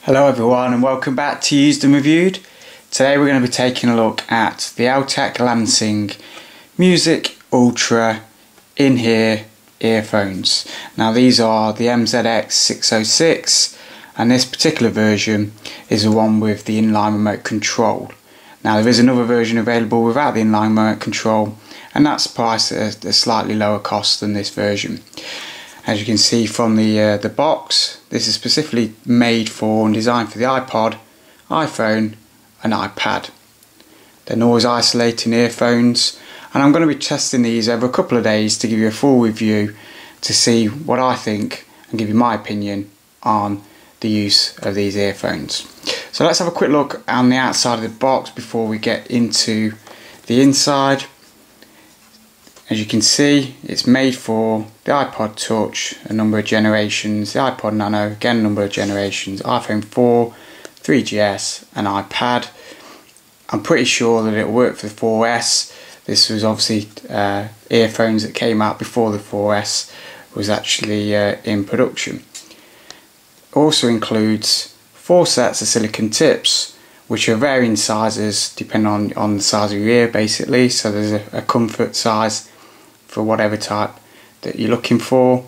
Hello everyone and welcome back to Used and Reviewed. Today we're going to be taking a look at the Altec Lansing MUZX Ultra in-ear earphones. Now these are the MZX606 and this particular version is the one with the inline remote control. Now there is another version available without the inline remote control and that's priced at a slightly lower cost than this version. As you can see from the box, this is specifically made for and designed for the iPod, iPhone and iPad. They're noise isolating earphones and I'm going to be testing these over a couple of days to give you a full review to see what I think and give you my opinion on the use of these earphones. So let's have a quick look on the outside of the box before we get into the inside. As you can see, it's made for the iPod Touch, a number of generations, the iPod Nano, again a number of generations, iPhone 4, 3GS and iPad. I'm pretty sure that it'll work for the 4S. This was obviously earphones that came out before the 4S was actually in production. It also includes 4 sets of silicone tips, which are varying sizes depending on the size of your ear basically. So there's a comfort size for whatever type that you're looking for.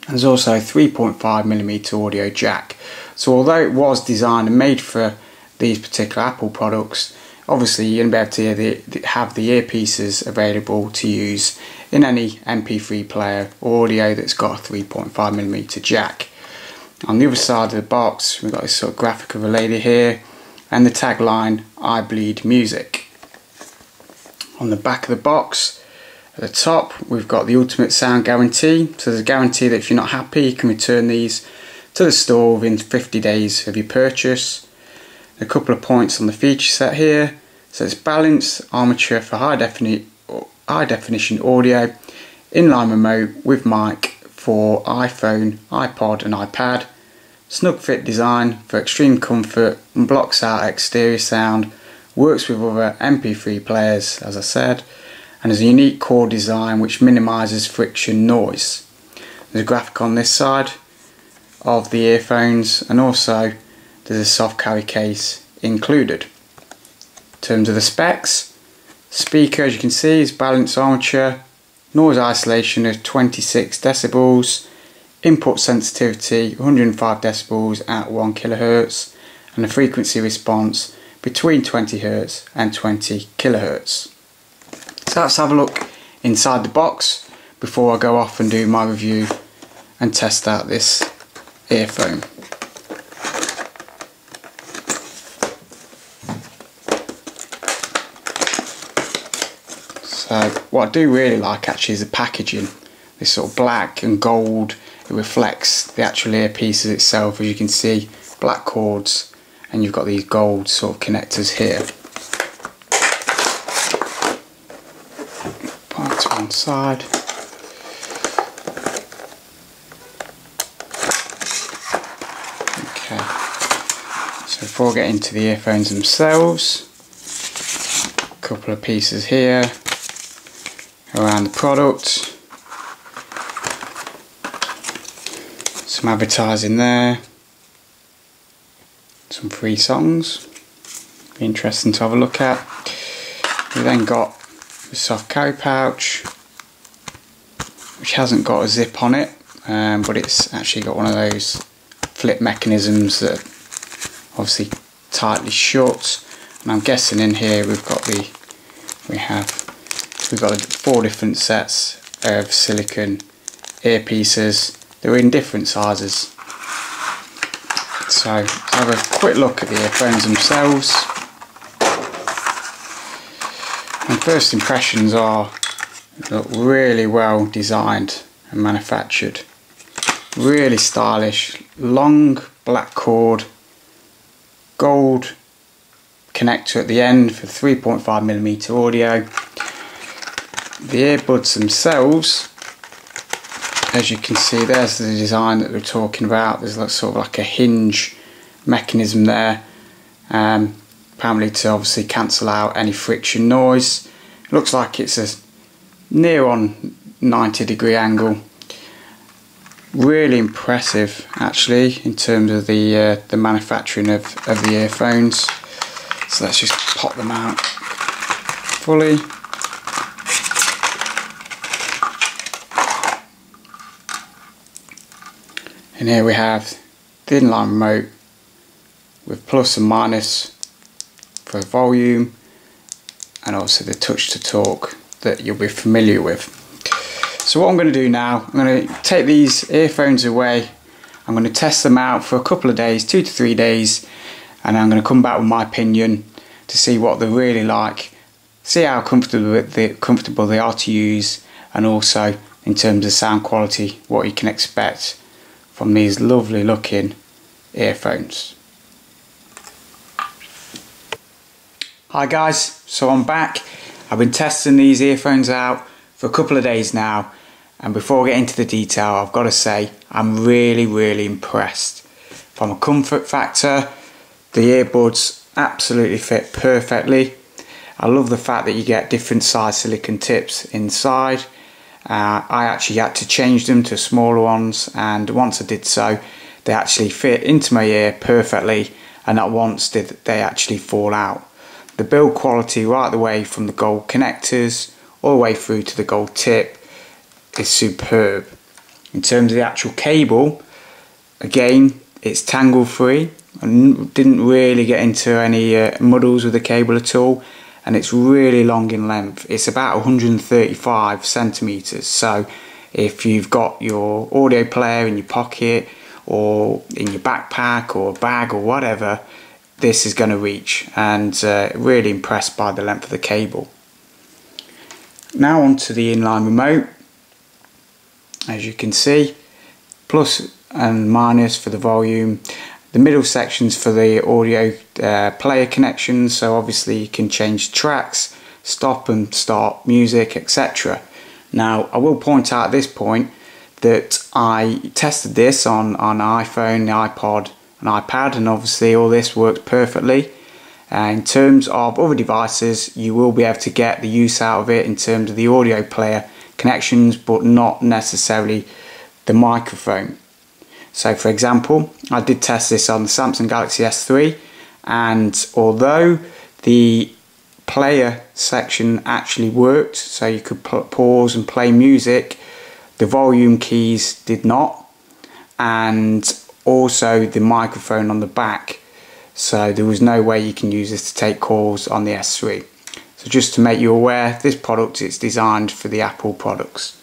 There's also a 3.5mm audio jack. So although it was designed and made for these particular Apple products, obviously you're going to be able to have the earpieces available to use in any MP3 player or audio that's got a 3.5mm jack. On the other side of the box we've got this sort of graphic of a lady here and the tagline, "I bleed music." On the back of the box at the top we've got the ultimate sound guarantee, so there's a guarantee that if you're not happy you can return these to the store within 50 days of your purchase. A couple of points on the feature set here, so it's balanced armature for high definition audio, inline remote with mic for iPhone, iPod and iPad, SnugFit design for extreme comfort and blocks out exterior sound, works with other MP3 players as I said, and has a unique core design which minimises friction noise. There's a graphic on this side of the earphones and also there's a soft carry case included. In terms of the specs, speaker as you can see is balanced armature, noise isolation of 26 decibels, input sensitivity 105 decibels at 1 kHz and a frequency response between 20 Hz and 20 kHz. So let's have a look inside the box before I go off and do my review and test out this earphone. So what I do really like actually is the packaging. This sort of black and gold, it reflects the actual earpieces itself. As you can see, black cords and you've got these gold sort of connectors here. To one side. Okay, so before I get into the earphones themselves, a couple of pieces here around the product, some advertising there, some free songs, be interesting to have a look at. We then got the soft carry pouch, which hasn't got a zip on it, but it's actually got one of those flip mechanisms that obviously tightly shuts. And I'm guessing in here we've got 4 different sets of silicone earpieces. They're in different sizes. So let's have a quick look at the earphones themselves. And first impressions are look really well designed and manufactured. Really stylish, long black cord, gold connector at the end for 3.5mm audio. The earbuds themselves, as you can see, there's the design that we're talking about. There's sort of like a hinge mechanism there. Apparently to obviously cancel out any friction noise. It looks like it's a near on 90-degree angle. Really impressive actually in terms of the manufacturing of the earphones. So let's just pop them out fully. And here we have the inline remote with plus and minus for volume, and also the touch to talk that you'll be familiar with. So what I'm going to do now, I'm going to take these earphones away, I'm going to test them out for a couple of days, 2 to 3 days, and I'm going to come back with my opinion to see what they're really like, see how comfortable they are to use, and also in terms of sound quality, what you can expect from these lovely looking earphones. Hi guys, so I'm back. I've been testing these earphones out for a couple of days now, and before I get into the detail, I've got to say I'm really impressed. From a comfort factor, the earbuds absolutely fit perfectly. I love the fact that you get different size silicone tips inside. I actually had to change them to smaller ones, and once I did so, they actually fit into my ear perfectly, and not once did they actually fall out. The build quality right the way from the gold connectors all the way through to the gold tip is superb. In terms of the actual cable, again, it's tangle free. I didn't really get into any muddles with the cable at all, and it's really long in length. It's about 135 centimeters. So if you've got your audio player in your pocket or in your backpack or bag or whatever, this is going to reach, and really impressed by the length of the cable. Now onto the inline remote. As you can see, plus and minus for the volume. The middle sections for the audio player connections, so obviously you can change tracks, stop and start music, etc. Now I will point out at this point that I tested this on iPhone, the Ipod and iPad, and obviously all this works perfectly. In terms of other devices, you will be able to get the use out of it in terms of the audio player connections, but not necessarily the microphone. So for example, I did test this on the Samsung Galaxy S3, and although the player section actually worked, so you could pause and play music, the volume keys did not, and also the microphone on the back, so there was no way you can use this to take calls on the S3. So just to make you aware, this product is designed for the Apple products.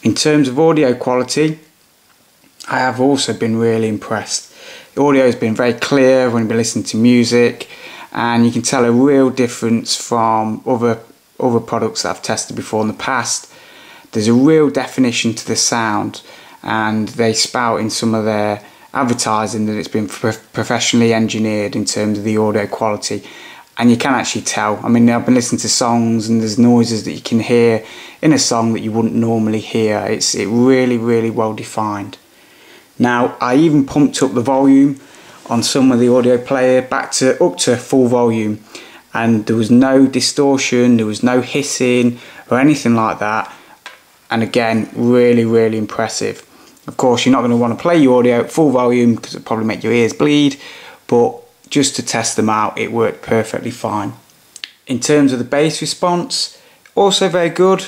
In terms of audio quality, I have also been really impressed. The audio has been very clear when you're listening to music, and you can tell a real difference from other products that I've tested before in the past. There's a real definition to the sound, and they spout in some of their advertising that it's been professionally engineered in terms of the audio quality, and you can actually tell. I mean, I've been listening to songs and there's noises that you can hear in a song that you wouldn't normally hear. It's really well defined. Now I even pumped up the volume on some of the audio player up to full volume, and there was no distortion, there was no hissing or anything like that, and again, really impressive. Of course, you're not going to want to play your audio at full volume because it'll probably make your ears bleed, but just to test them out, it worked perfectly fine. In terms of the bass response, also very good.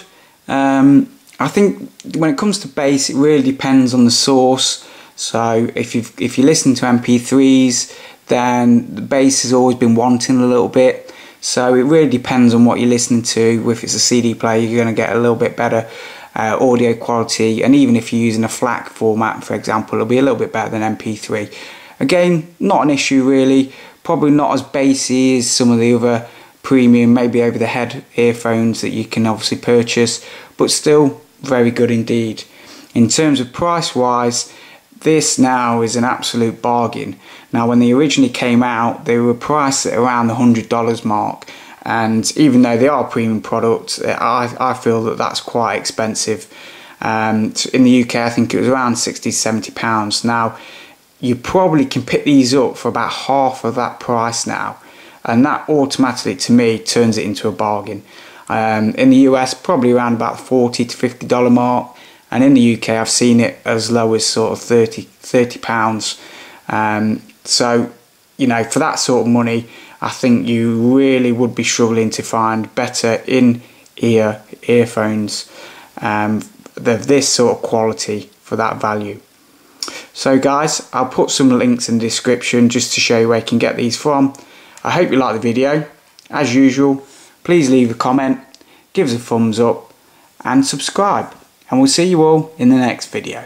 I think when it comes to bass, it really depends on the source. So if you listen to MP3s, then the bass has always been wanting a little bit. So it really depends on what you're listening to. If it's a CD player, you're going to get a little bit better audio quality, and even if you're using a FLAC format, for example, it'll be a little bit better than MP3. Again, not an issue really, probably not as bassy as some of the other premium, maybe over the head earphones that you can obviously purchase, but still very good indeed. In terms of price wise, this now is an absolute bargain. Now when they originally came out, they were priced at around the $100 mark, and even though they are premium products, I feel that that's quite expensive. In the UK, I think it was around £60–70. Now you probably can pick these up for about half of that price now, and that automatically to me turns it into a bargain. In the US, probably around about $40–50 mark, and in the UK I've seen it as low as sort of £30. So you know, for that sort of money, I think you really would be struggling to find better in-ear earphones of this sort of quality for that value. So guys, I'll put some links in the description just to show you where you can get these from. I hope you like the video. As usual, please leave a comment, give us a thumbs up and subscribe, and we'll see you all in the next video.